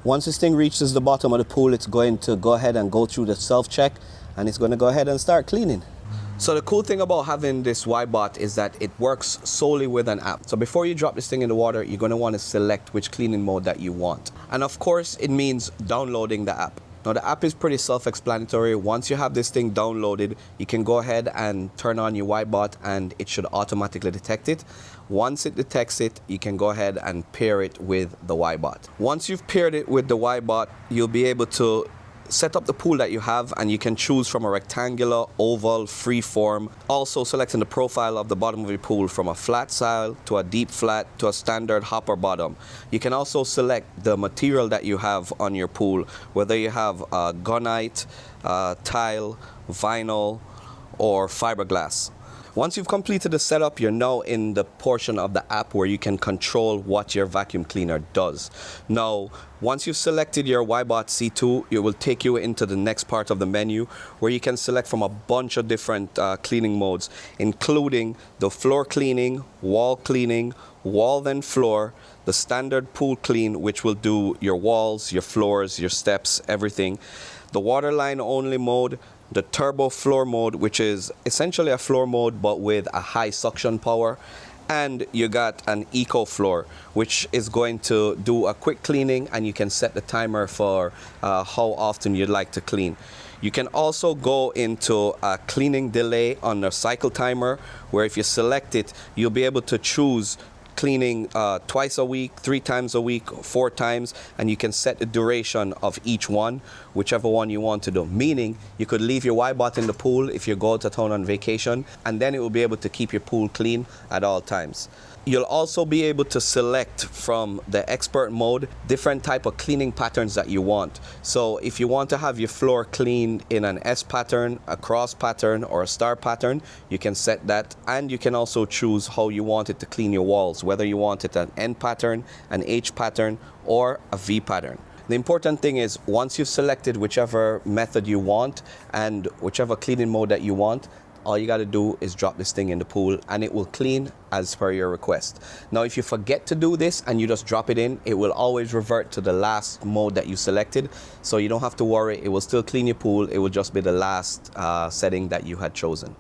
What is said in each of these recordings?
Once this thing reaches the bottom of the pool, it's going to go ahead and go through the self-check, and it's going to go ahead and start cleaning. So the cool thing about having this YBot is that it works solely with an app. So before you drop this thing in the water, you're going to want to select which cleaning mode that you want. And of course, it means downloading the app. Now the app is pretty self-explanatory. Once you have this thing downloaded, you can go ahead and turn on your YBot and it should automatically detect it. Once it detects it, you can go ahead and pair it with the YBot. Once you've paired it with the YBot, you'll be able to set up the pool that you have, and you can choose from a rectangular, oval, free form. Also selecting the profile of the bottom of your pool from a flat style to a deep flat to a standard hopper bottom. You can also select the material that you have on your pool, whether you have gunite, tile, vinyl, or fiberglass. Once you've completed the setup, you're now in the portion of the app where you can control what your vacuum cleaner does. Now, once you've selected your YBot C2, it will take you into the next part of the menu where you can select from a bunch of different cleaning modes, including the floor cleaning, wall then floor, the standard pool clean, which will do your walls, your floors, your steps, everything, the waterline only mode, the turbo floor mode, which is essentially a floor mode but with a high suction power, and you got an eco floor, which is going to do a quick cleaning, and you can set the timer for how often you'd like to clean. You can also go into a cleaning delay on the cycle timer, where if you select it, you'll be able to choose cleaning twice a week, 3 times a week, 4 times, and you can set the duration of each one, whichever one you want to do. Meaning you could leave your YBot in the pool if you go to town on vacation, and then it will be able to keep your pool clean at all times. You'll also be able to select from the expert mode different type of cleaning patterns that you want. So if you want to have your floor cleaned in an S pattern, a cross pattern, or a star pattern, you can set that. And you can also choose how you want it to clean your walls, whether you want it an N pattern, an H pattern, or a V pattern. The important thing is, once you've selected whichever method you want and whichever cleaning mode that you want, all you got to do is drop this thing in the pool and it will clean as per your request. Now, if you forget to do this and you just drop it in, it will always revert to the last mode that you selected. So you don't have to worry, it will still clean your pool. It will just be the last setting that you had chosen.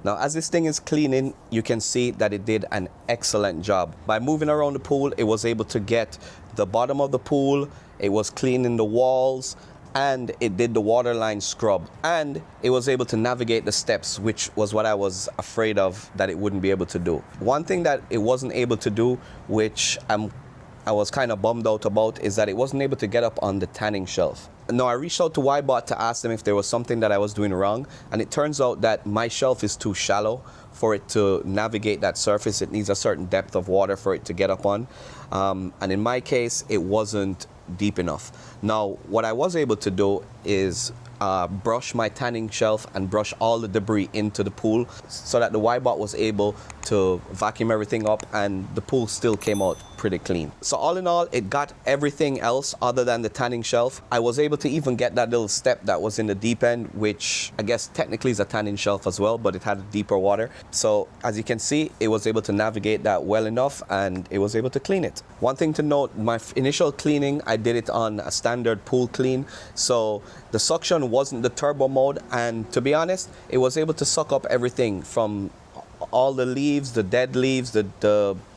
Now, as this thing is cleaning, you can see that it did an excellent job. By moving around the pool, it was able to get the bottom of the pool, it was cleaning the walls, and it did the waterline scrub, and it was able to navigate the steps, which was what I was afraid of that it wouldn't be able to do. One thing that it wasn't able to do, which I was kind of bummed out about, is that it wasn't able to get up on the tanning shelf. Now, I reached out to YBot to ask them if there was something that I was doing wrong, and it turns out that my shelf is too shallow for it to navigate that surface. It needs a certain depth of water for it to get up on, and in my case, it wasn't deep enough. Now, what I was able to do is brush my tanning shelf and brush all the debris into the pool so that the YBot was able to vacuum everything up, and the pool still came out pretty clean. So all in all, it got everything else other than the tanning shelf. I was able to even get that little step that was in the deep end, which I guess technically is a tanning shelf as well, but it had deeper water. So as you can see, it was able to navigate that well enough, and it was able to clean it. One thing to note, my initial cleaning, I did it on a standard pool clean. So the suction wasn't the turbo mode, and to be honest, it was able to suck up everything from all the leaves, the dead leaves, the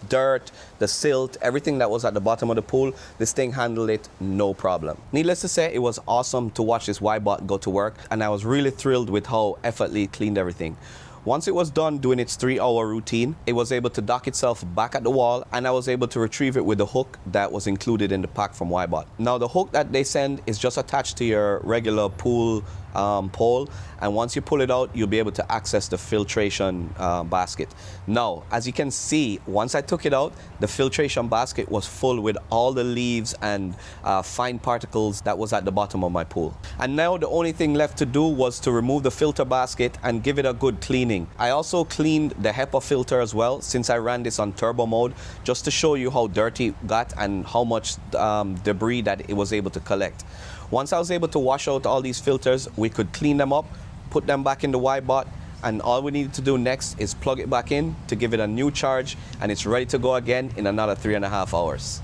dirt, the silt, everything that was at the bottom of the pool. This thing handled it no problem. Needless to say, it was awesome to watch this YBot go to work, and I was really thrilled with how effortlessly it cleaned everything. Once it was done doing its 3-hour routine, it was able to dock itself back at the wall, and I was able to retrieve it with the hook that was included in the pack from YBot. Now, the hook that they send is just attached to your regular pool pole, and once you pull it out, you'll be able to access the filtration basket. Now, as you can see, once I took it out, the filtration basket was full with all the leaves and fine particles that was at the bottom of my pool. And now the only thing left to do was to remove the filter basket and give it a good cleaning. I also cleaned the HEPA filter as well, since I ran this on turbo mode, just to show you how dirty it got and how much debris that it was able to collect. Once I was able to wash out all these filters, we could clean them up, put them back in the YBot, and all we needed to do next is plug it back in to give it a new charge, and it's ready to go again in another 3.5 hours.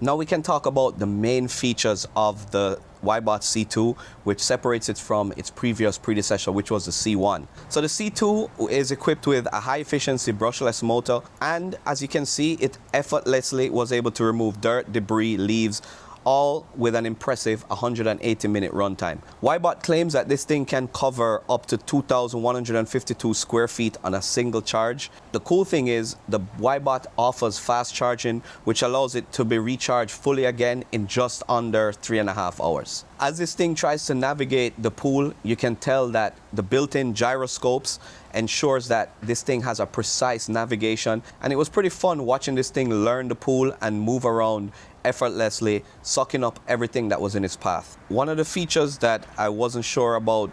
Now we can talk about the main features of the Wybot C2, which separates it from its previous predecessor, which was the C1. So the C2 is equipped with a high efficiency brushless motor, and as you can see, it effortlessly was able to remove dirt, debris, leaves, all with an impressive 180-minute runtime. Wybot claims that this thing can cover up to 2,152 square feet on a single charge. The cool thing is the Wybot offers fast charging, which allows it to be recharged fully again in just under 3.5 hours. As this thing tries to navigate the pool, you can tell that the built-in gyroscopes ensures that this thing has a precise navigation, and it was pretty fun watching this thing learn the pool and move around effortlessly, sucking up everything that was in its path. One of the features that I wasn't sure about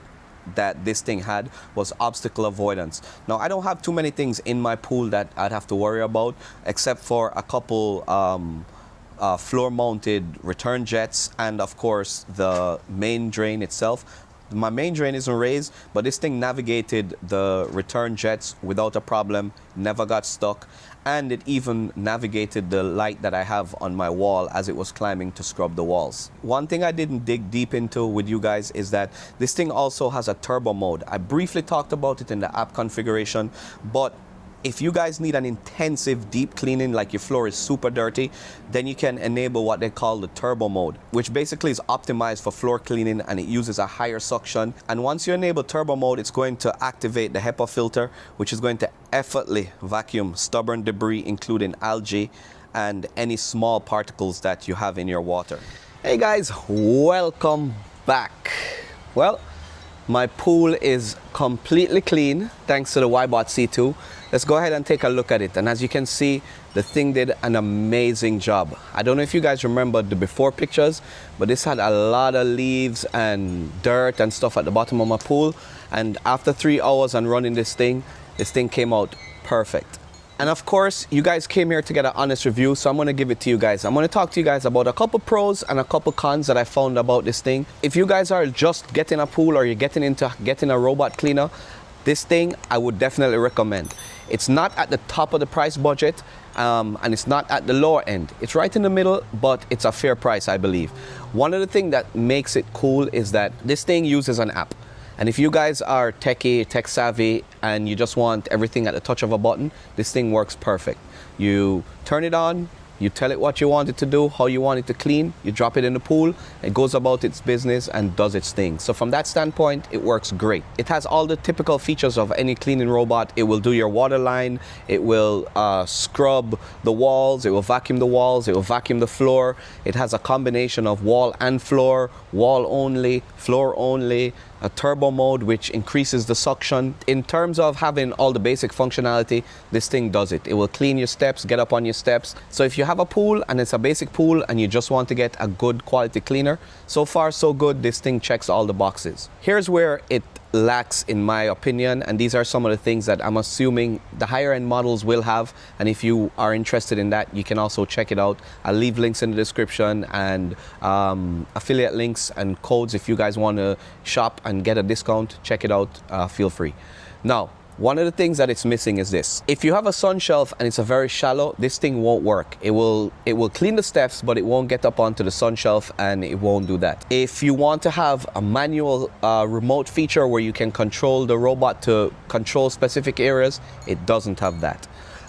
that this thing had was obstacle avoidance. Now, I don't have too many things in my pool that I'd have to worry about, except for a couple floor-mounted return jets and, of course, the main drain itself. My main drain isn't raised, but this thing navigated the return jets without a problem, never got stuck, and it even navigated the light that I have on my wall as it was climbing to scrub the walls. One thing I didn't dig deep into with you guys is that this thing also has a turbo mode. I briefly talked about it in the app configuration, but if you guys need an intensive deep cleaning, like your floor is super dirty, then you can enable what they call the turbo mode, which basically is optimized for floor cleaning, and it uses a higher suction. And once you enable turbo mode, it's going to activate the HEPA filter, which is going to effortlessly vacuum stubborn debris, including algae and any small particles that you have in your water. Hey guys, welcome back. Well, my pool is completely clean thanks to the Wybot C2. Let's go ahead and take a look at it. And as you can see, the thing did an amazing job. I don't know if you guys remember the before pictures, but this had a lot of leaves and dirt and stuff at the bottom of my pool. And after 3 hours on running this thing came out perfect. And of course, you guys came here to get an honest review, so I'm gonna give it to you guys. I'm gonna talk to you guys about a couple pros and a couple cons that I found about this thing. If you guys are just getting a pool or you're getting a robot cleaner, this thing I would definitely recommend. It's not at the top of the price budget, and it's not at the lower end. It's right in the middle, but it's a fair price, I believe. One of the things that makes it cool is that this thing uses an app. And if you guys are techie, tech savvy, and you just want everything at the touch of a button, this thing works perfect. You turn it on, you tell it what you want it to do, how you want it to clean, you drop it in the pool, it goes about its business and does its thing. So from that standpoint, it works great. It has all the typical features of any cleaning robot. It will do your water line, it will scrub the walls, it will vacuum the walls, it will vacuum the floor. It has a combination of wall and floor, wall only, floor only, a turbo mode which increases the suction. In terms of having all the basic functionality, this thing does it. It will clean your steps, get up on your steps. So if you have a pool and it's a basic pool and you just want to get a good quality cleaner, so far so good, this thing checks all the boxes. Here's where it lacks in my opinion, and these are some of the things that I'm assuming the higher end models will have, and if you are interested in that, you can also check it out. I'll leave links in the description and affiliate links and codes if you guys want to shop and get a discount. Check it out, feel free. Now, one of the things that it's missing is this. If you have a sun shelf and it's a very shallow, this thing won't work. It will clean the steps, but it won't get up onto the sun shelf, and it won't do that. If you want to have a manual remote feature where you can control the robot to control specific areas, it doesn't have that.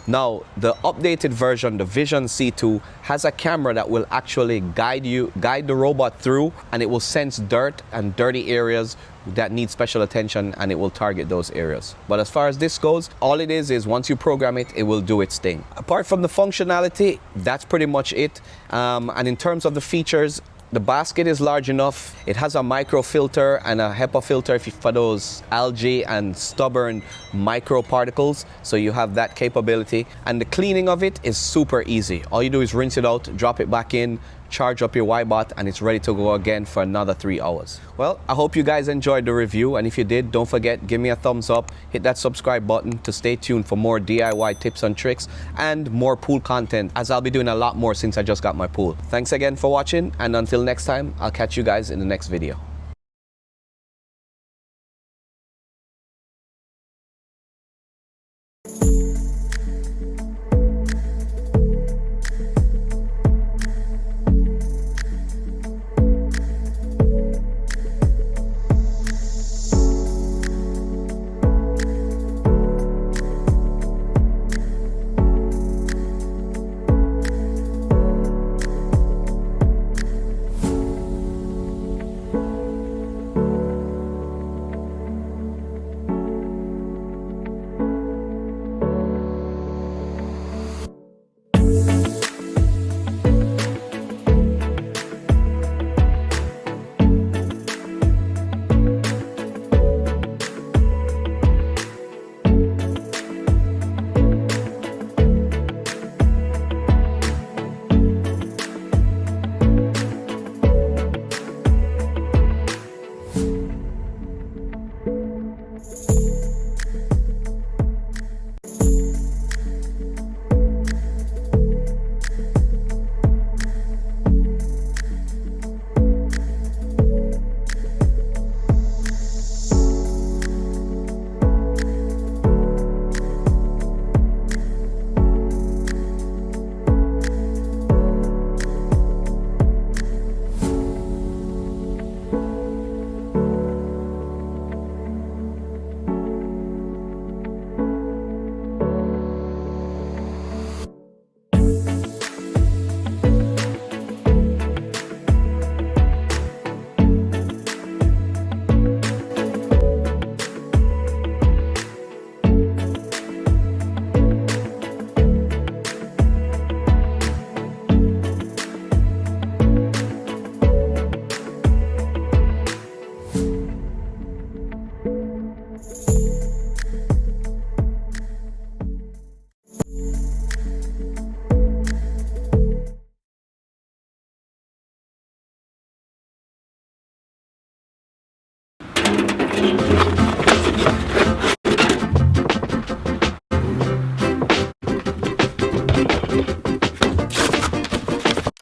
Now, the updated version, the Vision C2, has a camera that will actually guide the robot through, and it will sense dirt and dirty areas that need special attention, and it will target those areas. But as far as this goes, all it is once you program it, it will do its thing. Apart from the functionality, that's pretty much it. And in terms of the features, the basket is large enough. It has a micro filter and a HEPA filter for those algae and stubborn micro particles. So you have that capability. And the cleaning of it is super easy. All you do is rinse it out, drop it back in, charge up your Wybot, and it's ready to go again for another 3 hours. Well, I hope you guys enjoyed the review, and if you did, don't forget, give me a thumbs up, hit that subscribe button to stay tuned for more DIY tips and tricks and more pool content, as I'll be doing a lot more since I just got my pool. Thanks again for watching, and until next time, I'll catch you guys in the next video.